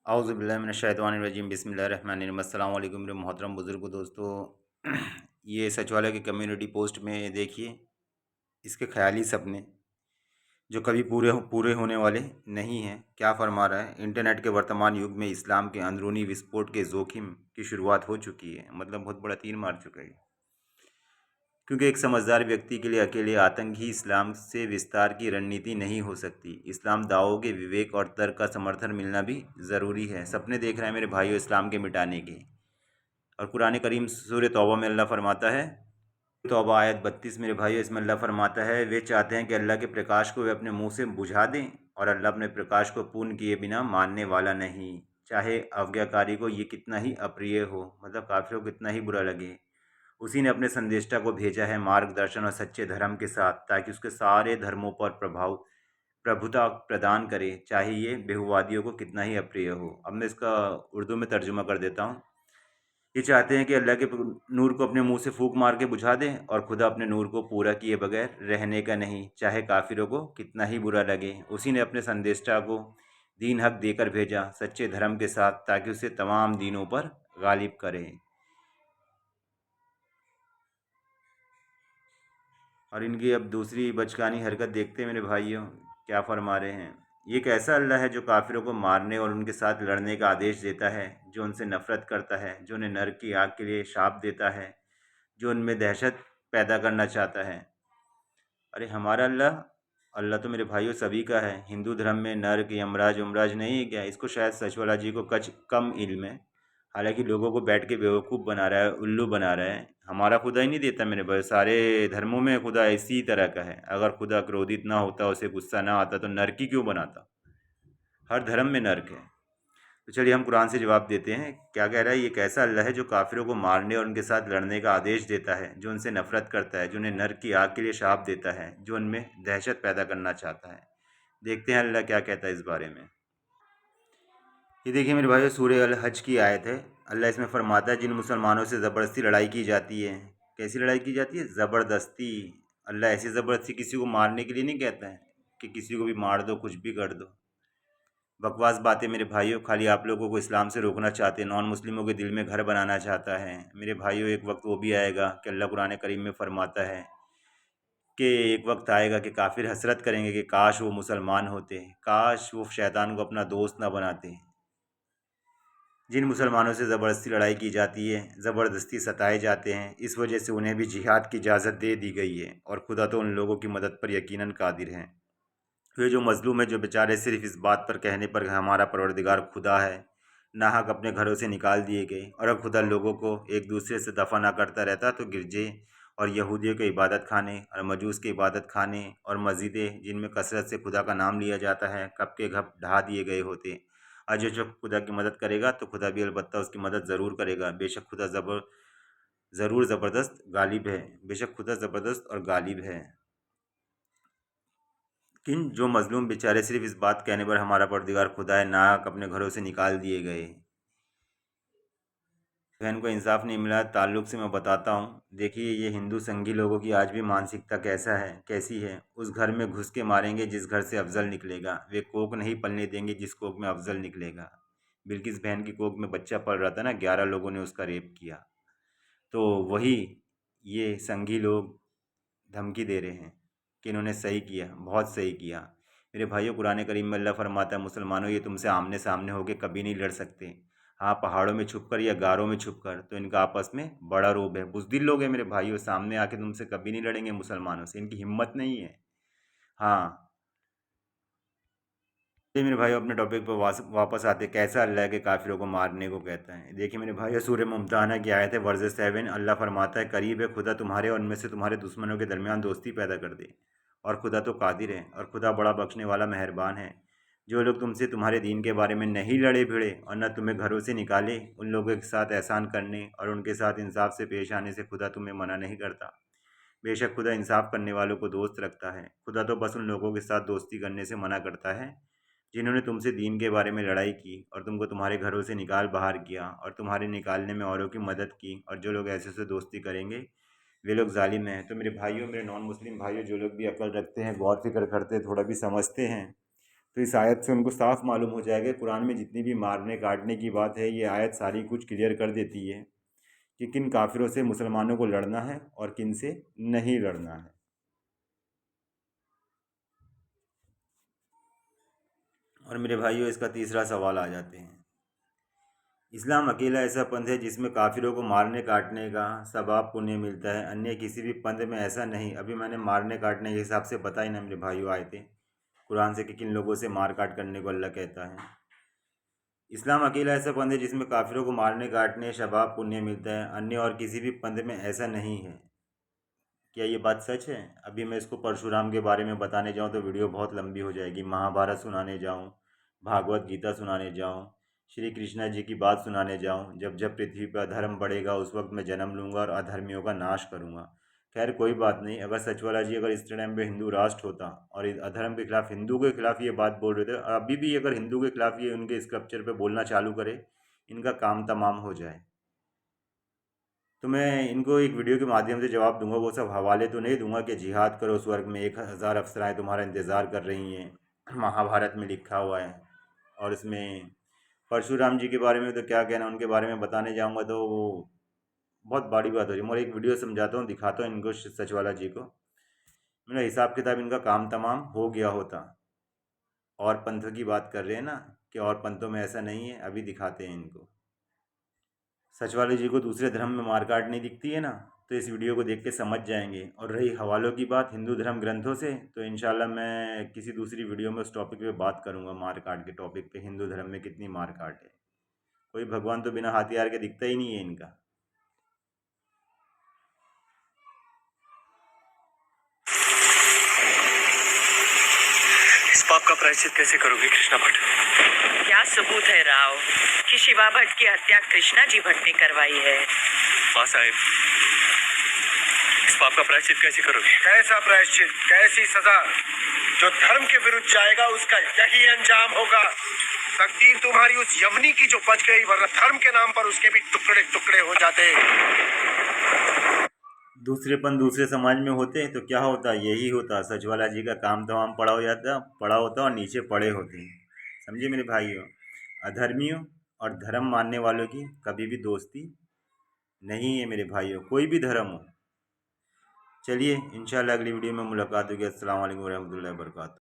औज़ुबिल्लाहिमिनश्शैतानिर्रजीम बिस्मिल्लाहिर्रहमानिर्रहीम अस्सलाम वालेकुम मेरे मोहतरम बुज़ुर्ग दोस्तों। ये सचिवालय की कम्युनिटी पोस्ट में देखिए, इसके ख़याली सपने जो कभी पूरे होने वाले नहीं हैं। क्या फरमा रहा है, इंटरनेट के वर्तमान युग में इस्लाम के अंदरूनी विस्फोट के जोखिम की शुरुआत हो चुकी है। मतलब बहुत बड़ा तीर मार चुका है, क्योंकि एक समझदार व्यक्ति के लिए अकेले आतंक ही इस्लाम से विस्तार की रणनीति नहीं हो सकती। इस्लाम दावों के विवेक और तर्क का समर्थन मिलना भी ज़रूरी है। सपने देख रहे हैं मेरे भाइयों इस्लाम के मिटाने के। और कुरान करीम सूरह तौबा में अल्लाह फरमाता है, तौबा आयत 32 मेरे भाइयों, इसमें अल्लाह फरमाता है, वे चाहते हैं कि अल्लाह के प्रकाश को वे अपने मुंह से बुझा दें और अल्लाह अपने प्रकाश को पूर्ण किए बिना मानने वाला नहीं, चाहे आज्ञाकारी को ये कितना ही अप्रिय हो, मतलब काफिरों को कितना ही बुरा लगे। उसी ने अपने संदेष्टा को भेजा है मार्गदर्शन और सच्चे धर्म के साथ, ताकि उसके सारे धर्मों पर प्रभुता प्रदान करे, चाहे ये बेहुवादियों को कितना ही अप्रिय हो। अब मैं इसका उर्दू में तर्जुमा कर देता हूँ। ये चाहते हैं कि अल्लाह के नूर को अपने मुंह से फूंक मार के बुझा दें और खुदा अपने नूर को पूरा किए बगैर रहने का नहीं, चाहे काफिरों को कितना ही बुरा लगे। उसी ने अपने संदेष्टा को दीन हक देकर भेजा, सच्चे धर्म के साथ, ताकि उसे तमाम दीनों पर गालिब करे। और इनकी अब दूसरी बचकानी हरकत देखते हैं मेरे भाइयों, क्या फरमा रहे हैं। ये एक ऐसा अल्लाह है जो काफिरों को मारने और उनके साथ लड़ने का आदेश देता है, जो उनसे नफरत करता है, जो उन्हें नरक की आग के लिए शाप देता है, जो उनमें दहशत पैदा करना चाहता है। अरे हमारा अल्लाह, अल्लाह तो मेरे भाइयों सभी का है। हिंदू धर्म में नर्क यमराज उमराज नहीं है क्या? इसको शायद सचवाला जी को कच कम इल्म है। हालांकि लोगों को बैठ के बेवकूफ़ बना रहा है, उल्लू बना रहा है। हमारा खुदा ही नहीं देता मेरे भाई, सारे धर्मों में खुदा इसी तरह का है। अगर खुदा क्रोधित ना होता, उसे गुस्सा ना आता, तो नर्क ही क्यों बनाता? हर धर्म में नर्क है। तो चलिए हम कुरान से जवाब देते हैं, क्या कह रहा है। ये कैसा अल्लाह है जो काफिरों को मारने और उनके साथ लड़ने का आदेश देता है, जो उनसे नफरत करता है, जो उन्हें नरक की आग के लिए शाप देता है, जो उनमें दहशत पैदा करना चाहता है। देखते हैं अल्लाह क्या कहता है इस बारे में। ये देखिए मेरे भाइयों, सूरह अल हज की आयत है। अल्लाह इसमें फरमाता है, जिन मुसलमानों से ज़बरदस्ती लड़ाई की जाती है। कैसी लड़ाई की जाती है? ज़बरदस्ती। अल्लाह ऐसी ज़बरदस्ती किसी को मारने के लिए नहीं कहता है कि किसी को भी मार दो, कुछ भी कर दो। बकवास बातें मेरे भाइयों, खाली आप लोगों को इस्लाम से रोकना चाहते हैं, नॉन मुस्लिमों के दिल में घर बनाना चाहता है। मेरे भाइयों, एक वक्त वो भी आएगा कि अल्लाह कुरान करीम में फरमाता है कि एक वक्त आएगा कि काफिर हसरत करेंगे कि काश वो मुसलमान होते, काश वो शैतान को अपना दोस्त ना बनाते। जिन मुसलमानों से ज़बरदस्ती लड़ाई की जाती है, ज़बरदस्ती सताए जाते हैं, इस वजह से उन्हें भी जिहाद की इजाज़त दे दी गई है, और खुदा तो उन लोगों की मदद पर यकीनन कादिर है। वे जो मजलूम है, जो बेचारे सिर्फ इस बात पर कहने पर कि हमारा परवरदिगार खुदा है, नाहक अपने घरों से निकाल दिए गए। और अब खुदा लोगों को एक दूसरे से दफा ना करता रहता, तो गिरजे और यहूदियों के इबादत खाने और मजूस के इबादत खाने और मस्जिदें जिनमें कसरत से खुदा का नाम लिया जाता है, कब के घब ढहा दिए गए होते। और जो खुदा की मदद करेगा, तो खुदा भी अलबत्ता उसकी मदद ज़रूर करेगा। बेशक खुदा ज़रूर ज़बरदस्त गालिब है। बेशक खुदा ज़बरदस्त और गालिब है। किन जो मजलूम बेचारे सिर्फ इस बात कहने पर हमारा परदिगार खुदा है, नाहक अपने घरों से निकाल दिए गए। बहन को इंसाफ नहीं मिला, ताल्लुक़ से मैं बताता हूँ। देखिए ये हिंदू संघी लोगों की आज भी मानसिकता कैसी है। उस घर में घुस के मारेंगे जिस घर से अफजल निकलेगा, वे कोख नहीं पलने देंगे जिस कोख में अफजल निकलेगा। बिल्किस बहन की कोख में बच्चा पल रहा था ना, 11 लोगों ने उसका रेप किया। तो वही ये संघी लोग धमकी दे रहे हैं कि इन्होंने सही किया, बहुत सही किया। मेरे भाइयों, कुरान करीम में अल्लाह फरमाता है, मुसलमानों ये तुमसे आमने सामने होकर कभी नहीं लड़ सकते। हाँ, पहाड़ों में छुपकर या गारों में छुपकर, तो इनका आपस में बड़ा रोब है। बुज़दिल लोग हैं मेरे भाइयों, सामने आके तुमसे कभी नहीं लड़ेंगे मुसलमानों से, इनकी हिम्मत नहीं है। हाँ, ये मेरे भाई अपने टॉपिक पर वापस आते, कैसा अल्लाह के काफिरों को मारने को कहता है। देखिए मेरे भाई, सूर्य मुमताना की आयत है, वर्ज़ 7। अल्लाह फरमाता है, करीब है खुदा तुम्हारे और उनमें से तुम्हारे दुश्मनों के दरमियान दोस्ती पैदा कर दे, और खुदा तो कादिर है, और खुदा बड़ा बख्शने वाला मेहरबान है। जो लोग तुमसे तुम्हारे दीन के बारे में नहीं लड़े भिड़े और न तुम्हें घरों से निकाले, उन लोगों के साथ एहसान करने और उनके साथ इंसाफ से पेश आने से खुदा तुम्हें मना नहीं करता। बेशक खुदा इंसाफ करने वालों को दोस्त रखता है। खुदा तो बस उन लोगों के साथ दोस्ती करने से मना करता है जिन्होंने तुमसे दीन के बारे में लड़ाई की और तुमको तुम्हारे घरों से निकाल बाहर किया और तुम्हारे निकालने में औरों की मदद की, और जो लोग ऐसे से दोस्ती करेंगे वे लोग जालिम हैं। तो मेरे भाइयों, मेरे नॉन मुस्लिम भाइयों, जो लोग भी अकल रखते हैं, गौर फिक्र करते हैं, थोड़ा भी समझते हैं, तो इस आयत से उनको साफ मालूम हो जाएगा कुरान में जितनी भी मारने काटने की बात है, ये आयत सारी कुछ क्लियर कर देती है कि किन काफिरों से मुसलमानों को लड़ना है और किन से नहीं लड़ना है। और मेरे भाइयों, इसका तीसरा सवाल आ जाते हैं। इस्लाम अकेला ऐसा पंथ है जिसमें काफिरों को मारने काटने का सवाब पुण्य मिलता है, अन्य किसी भी पंथ में ऐसा नहीं। अभी मैंने मारने काटने के हिसाब से बताई ना मेरे भाइयों आयतें कुरान से कि किन लोगों से मार काट करने को अल्लाह कहता है। इस्लाम अकेला ऐसा पंथ है जिसमें काफिरों को मारने काटने सवाब पुण्य मिलता है, अन्य और किसी भी पंथ में ऐसा नहीं है। क्या ये बात सच है? अभी मैं इसको परशुराम के बारे में बताने जाऊँ तो वीडियो बहुत लंबी हो जाएगी। महाभारत सुनाने जाऊँ, भागवत गीता सुनाने जाऊँ, श्री कृष्णा जी की बात सुनाने जाऊँ, जब जब पृथ्वी पर अधर्म बढ़ेगा उस वक्त मैं जन्म लूँगा और अधर्मियों का नाश करूँगा। खैर कोई बात नहीं, अगर सचवाला जी अगर इस टाइम पे हिंदू राष्ट्र होता और इस अधर्म के खिलाफ हिंदू के खिलाफ ये बात बोल रहे थे, और अभी भी अगर हिंदू के खिलाफ ये उनके स्क्रप्चर पे बोलना चालू करे, इनका काम तमाम हो जाए। तो मैं इनको एक वीडियो के माध्यम से जवाब दूंगा। वो सब हवाले तो नहीं दूंगा कि जिहाद करो स्वर्ग में 1000 अप्सराएं तुम्हारा इंतज़ार कर रही हैं, महाभारत में लिखा हुआ है। और इसमें परशुराम जी के बारे में तो क्या कहना, उनके बारे में बताने जाऊंगा तो वो बहुत बड़ी बात हो जाए। मैं एक वीडियो समझाता हूँ, दिखाता हूँ इनको, सचवाला जी को। मेरा हिसाब किताब इनका काम तमाम हो गया होता। और पंथों की बात कर रहे हैं ना कि और पंथों में ऐसा नहीं है, अभी दिखाते हैं इनको। सचवाले जी को दूसरे धर्म में मार काट नहीं दिखती है ना, तो इस वीडियो को देख के समझ जाएंगे। और रही हवालों की बात हिंदू धर्म ग्रंथों से, तो इंशाल्लाह मैं किसी दूसरी वीडियो में उस टॉपिक पे बात करूंगा, मार काट के टॉपिक पे, हिंदू धर्म में कितनी मार काट है। कोई भगवान तो बिना हथियार के दिखता ही नहीं है इनका। इस पाप का प्रायश्चित कैसे करोगे कृष्णा भट्ट? क्या सबूत है राव कि शिवा भट्ट की हत्या कृष्णा जी भट्ट ने करवाई है? वाह साहेब, इस पाप का प्रायश्चित कैसे करोगे? कैसा प्रायश्चित, कैसी सजा? जो धर्म के विरुद्ध जाएगा उसका यही अंजाम होगा। तकदीर तुम्हारी उस यमनी की जो बच गई, वरना धर्म के नाम पर उसके भी टुकड़े टुकड़े हो जाते। दूसरेपन दूसरे समाज में होते तो क्या होता? यही होता, सचवाला जी का काम तमाम पड़ा होता और नीचे पड़े होते। समझे मेरे भाइयों? अधर्मियों और धर्म मानने वालों की कभी भी दोस्ती नहीं है मेरे भाइयों, कोई भी धर्म हो। चलिए इंशाल्लाह अगली वीडियो में मुलाकात होगी। अस्सलाम वालेकुम रहमतुल्लाहि व बरकातहू।